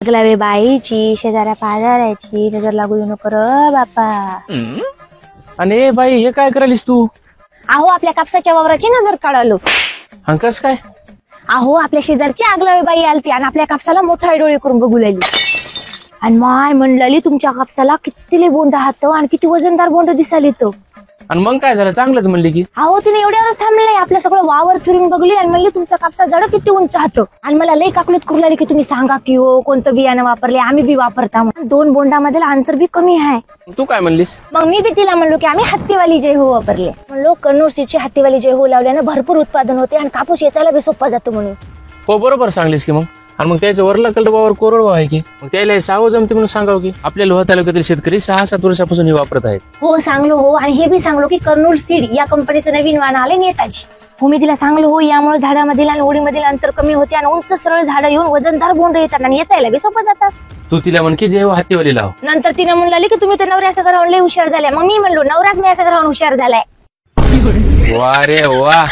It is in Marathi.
लागलावे बाईची शेजाऱ्या पाजाऱ्याची नजर लागू देऊ नको र बापा. आणि बाई हे काय करायलीस तू? अहो आपल्या कापसाच्या वावराची नजर काढालो. हंकस काय? अहो आपल्या शेजारची आगलावे बाई आलती आणि आपल्या कापसाला मोठा डोळे करून बघू लागली. आणि माय म्हणलेली तुमच्या कापसाला किती बोंड आहात आणि किती वजनदार बोंड दिसाली तो. आणि मग काय झालं? चांगलंच म्हणली की. अहो तिने एवढ्यावरच थांबले, आपलं सगळं वावर फिरून बघली आणि म्हणली तुमचा कापसा जड किती उंच हात. आणि मला लई काकलूत करू लागली की तुम्ही सांगा की हो कोणतं बियाणं वापरले, आम्ही बी वापरता. 2 बोंडामध्ये अंतर बी कमी आहे. तू काय म्हणलीस? मग मी बी तिला म्हणलो की आम्ही हत्तीवाली जय हो वापरले. म्हणलो कन्नूर सीडची हत्तीवाली जय हो लावल्यानं भरपूर उत्पादन होते आणि कापूस वेचायला बी सोपा जातो म्हणून. हो बरोबर सांगलीस की. मग आणि मग त्याचं वरला कलडवावर कोरडवा आहे की, मग त्याला सावं जमते म्हणून सांगावं की. आपल्या लोहा तालुक्यातील शेतकरी 6-7 वर्षापासून हे वापरत आहेत. हो सांगलो हो. आणि हे बी सांगलो की कर्नूल सीड या कंपनीचं नवीन वाहन आले नेताजी. हो मी तिला सांगलो हो यामुळे झाडामधील आणि ओळीमधील अंतर कमी होते आणि उंच सरळ झाडं येऊन वजनदार बोंड येतात आणि येचायला बी सोपं जातात. तू तिला म्हण की जे हत्तीवाली लाव. नंतर तिने म्हणली की तुम्ही तर नवऱ्या असं राहून लई हुशार झाल्या. मग मी म्हणलो नवराच मी असं राहून हुशार झालाय. वा रे वा.